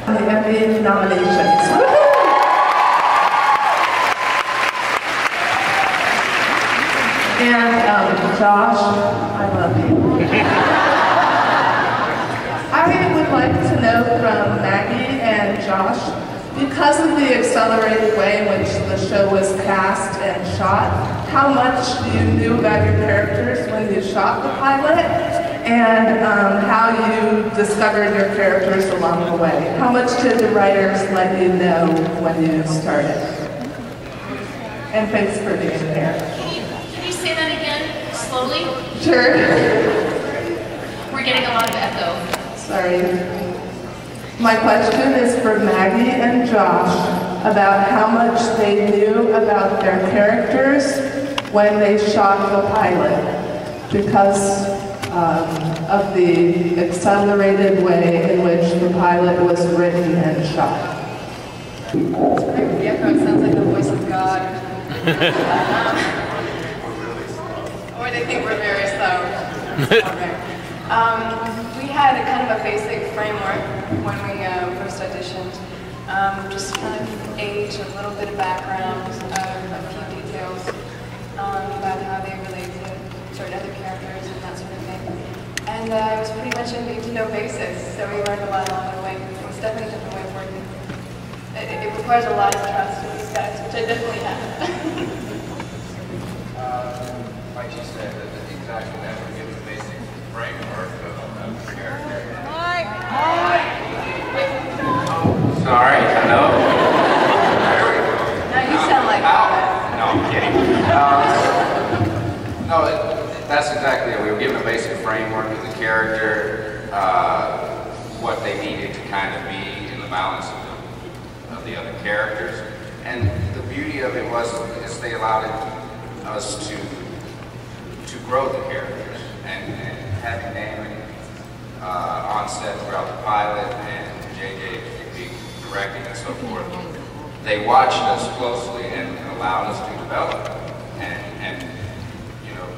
The Emmy nominations. And Josh, I love you. I would like to know from Maggie and Josh, because of the accelerated way in which the show was cast and shot, how much you knew about your characters when you shot the pilot, and how you discovered your characters along the way. How much did the writers let you know when you started? And thanks for being here. Can you say that again, slowly? Sure. We're getting a lot of echo. Sorry. My question is for Maggie and Josh about how much they knew about their characters when they shot the pilot, because of the accelerated way in which the pilot was written and shot. The echo sounds like the voice of God. Or they think we're very slow. We had a kind of a basic framework when we first auditioned. Just kind of age, a little bit of background, a few details about how they relate to certain other characters and that sort of thing. And it was pretty much a need-to-know basis, so we learned a lot along the way. It was definitely a different way of working. It requires a lot of trust with these guys, which I definitely have. Like you said, exactly that would give the basic framework of the character. Sorry, hello. There we go. Now you sound like that. No, I'm kidding. No, that's exactly it. We were given a basic framework of the character, what they needed to kind of be in the balance of the other characters. And the beauty of it was is they allowed us to grow the characters. And having Damon on set throughout the pilot and JJ directing and so forth, they watched us closely and allowed us to develop. And you know,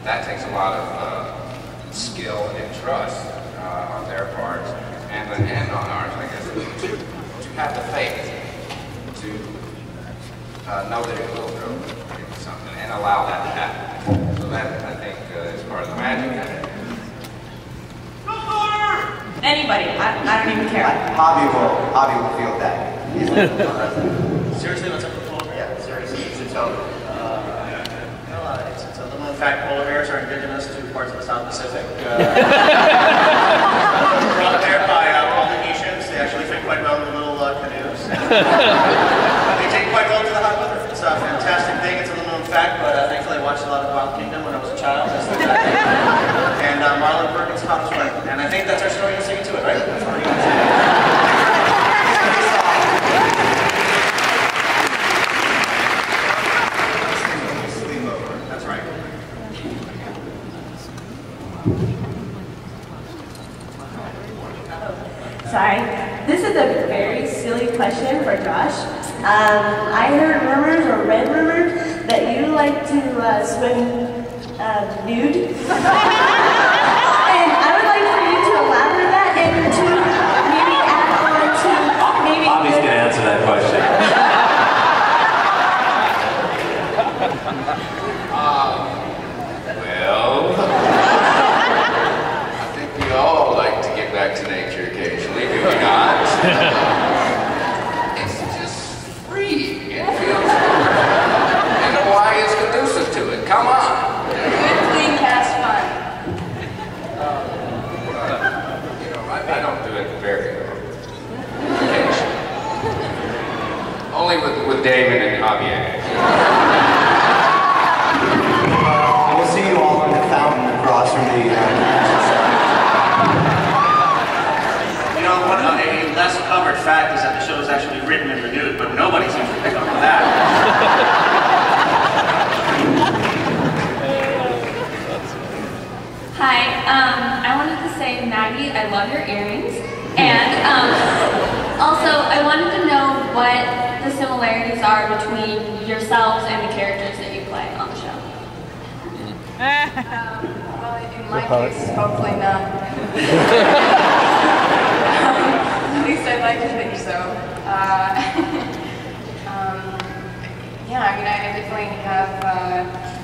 that takes a lot of skill and trust on their part and on ours, I guess, to have the faith to know that it will grow into something and allow that to happen. So that, I think, is part of the magic of it. Anybody, I don't even care. Hobby will feel that. Seriously, what's up with polar bear? Yeah, seriously, it's its own. It's a little fact, polar bears are indigenous to parts of the South Pacific. Brought there by Polynesians. They actually fit quite well in the little canoes. They take quite well to the hot weather. It's a fantastic thing. It's a little known fact, but thankfully I watched a lot of Wild Kingdom when I was a child. And Marlon Perkins taught us right. And I think that's our story. You're singing to it, right? That's what we're going to say. That's right. Sorry. This is a very silly question for Josh. I heard rumors or read rumors that you like to swim nude. And I would like for you to elaborate that and to maybe add on to maybe... Bobby's going to answer that question. Well, I think we all like to get back to nature occasionally, do we not? It's just free. It feels good. And Hawaii is conducive to it. Come on. Good, clean cast fun. You know, I don't do it very occasionally. Only with Damon and Javier. We'll see you all in the fountain across from the... You know, a less covered fact is that the show is actually written in the nude, but nobody seems to pick up on that. Hi, I wanted to say, Maggie, I love your earrings. And also, I wanted to know what the similarities are between yourselves and the characters that you play on the show. Well, in my case, hopefully not. At least I'd like to think so. Yeah, I mean, I definitely have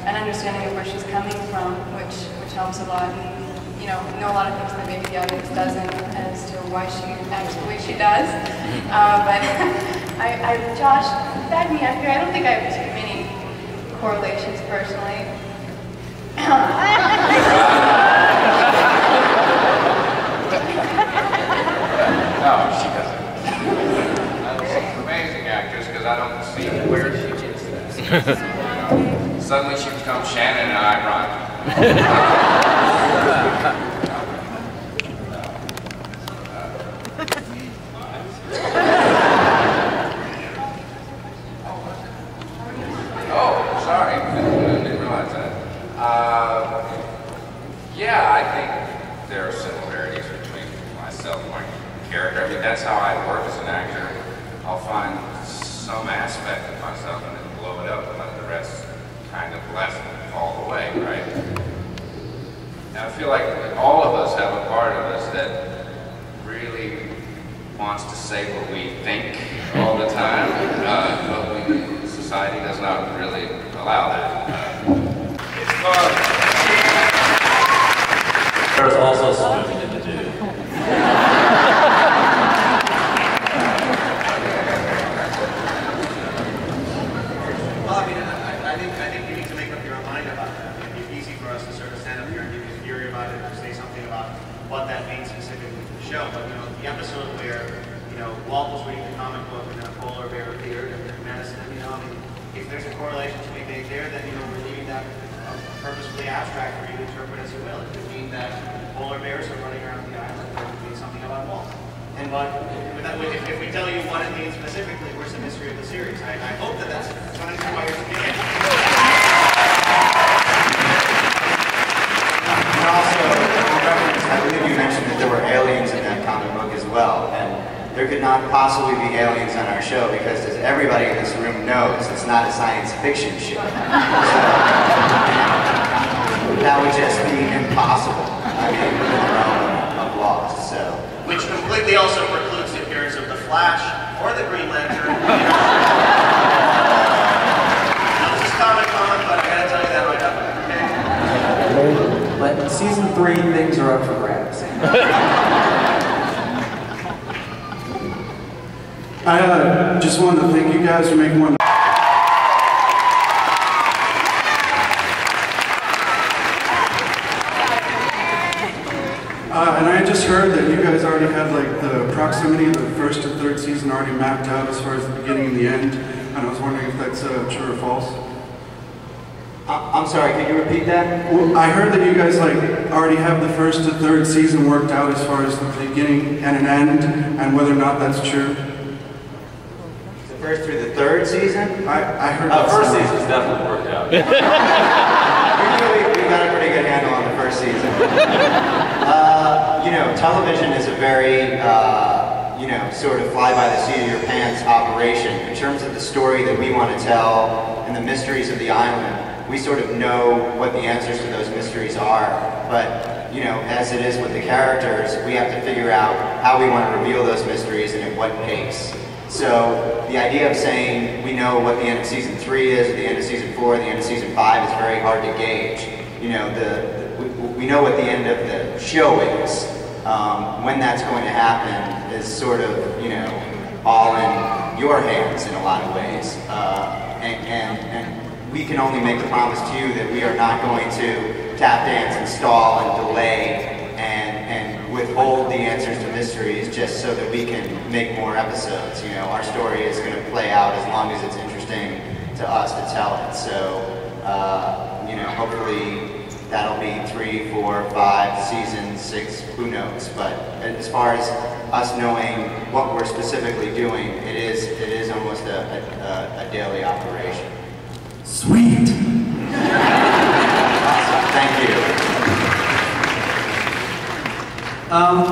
an understanding of where she's coming from, which helps a lot. And, you know a lot of things that maybe the audience doesn't as to why she acts the way she does. But Josh, back me up here. I don't think I have too many correlations personally. No, she doesn't. She's an amazing actress because I don't see where she gets that. Suddenly she becomes Shannon and I run. Oh, sorry. I didn't realize that. Yeah, I think there are similarities between myself and my character. I mean, that's how I work as an actor. I'll find some aspect of myself and then blow it up and let the rest kind of fall away, right? And I feel like all of us have a part of us that really wants to say what we think all the time, but society does not really allow that. It's fun. There's also swimming in the do. Well, I mean, I think you need to make up your own mind about that. It's easy for us to sort of stand up here and give you a theory about it or say something about what that means specifically to the show. But, the episode where, Walt was reading the comic book and then a polar bear appeared and Madison, I mean, if there's a correlation to be made there, then, we're leaving that purposefully abstract for you to interpret as you will. It could mean that polar bears are running around the island, or it could mean something about Walt. And if we tell you what it means specifically, where's the mystery of the series? I hope that's something why you're looking at. And also, I believe you mentioned that there were aliens in that comic book as well, and there could not possibly be aliens on our show because, as everybody in this room knows, it's not a science fiction show. So, that would just be impossible. I mean, within the realm of Lost, so. Which completely also precludes the appearance of the Flash or the Green Lantern. This is Comic Con, but I gotta tell you that right up, okay? But in season 3, things are up for grabs. I just wanted to thank you guys for making one. And I just heard that you guys already had like the proximity of the first to third season already mapped out as far as the beginning and the end. And I was wondering if that's true or false. I'm sorry, can you repeat that? Well, I heard that you guys like already have the first to third season worked out as far as the beginning and an end, and whether or not that's true. The first through the third season? I heard that. First season's definitely worked out. We got a pretty good handle on the first season. Television is a very, sort of fly by the seat of your pants operation. In terms of the story that we want to tell and the mysteries of the island, we sort of know what the answers to those mysteries are. But, as it is with the characters, we have to figure out how we want to reveal those mysteries and at what pace. So the idea of saying we know what the end of season 3 is, or the end of season 4, or the end of season 5 is very hard to gauge. We know what the end of the show is. When that's going to happen is sort of, all in your hands in a lot of ways. And we can only make the promise to you that we are not going to tap dance and stall and delay and withhold the answers to mysteries just so that we can make more episodes. Our story is going to play out as long as it's interesting to us to tell it. So, hopefully that'll be 3, 4, 5 seasons, 6, who knows. But as far as us knowing what we're specifically doing, it is almost a daily operation. Sweet. Awesome. Thank you.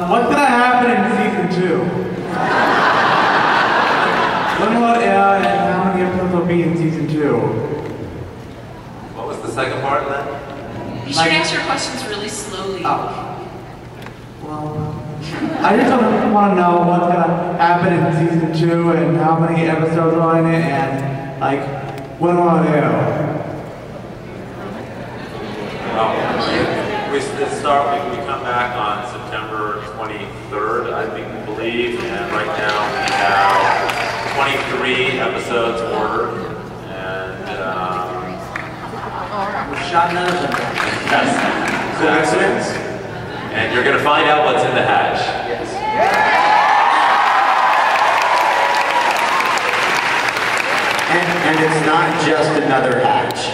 What's gonna happen in season 2? And how many episodes will be in season 2? What was the second part of that? You should answer your questions really slowly. Oh. Well, I just want to know what's gonna happen in season 2 and how many episodes are in it, and like what do I do? We come back on September 23rd, I believe, and right now we have 23 episodes ordered, and we've shot none of them. Yes. Coincidence? And you're going to find out what's in the hatch. Yes. And it's not just another hatch.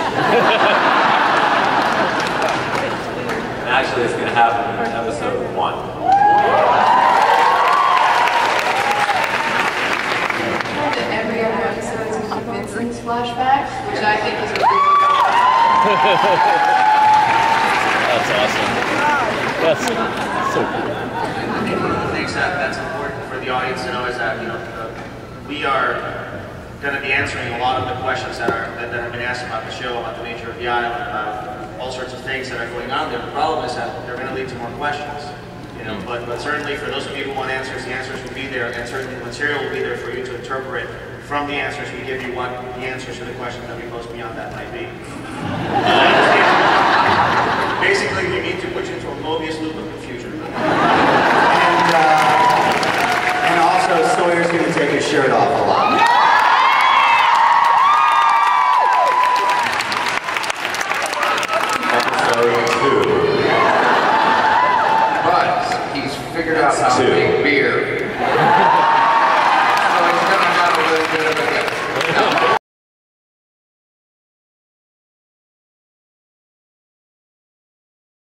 And actually, it's going to happen in episode 1. Every other episode is a Vincent's flashback, which I think is a really That's awesome. That's so cool. I think one of the things that's important for the audience to know is that we are going to be answering a lot of the questions that have been asked about the show, about the nature of the island, about all sorts of things that are going on there. The problem is that they're going to lead to more questions. But certainly for those of you who want answers, the answers will be there, and certainly the material will be there for you to interpret from the answers. We give you what the answers to the questions that we pose beyond that might be. Basically, we need to put you into a Mobius loop of confusion. And also, Sawyer's going to take his shirt off a lot. Episode 2. But he's figured out how to make beer.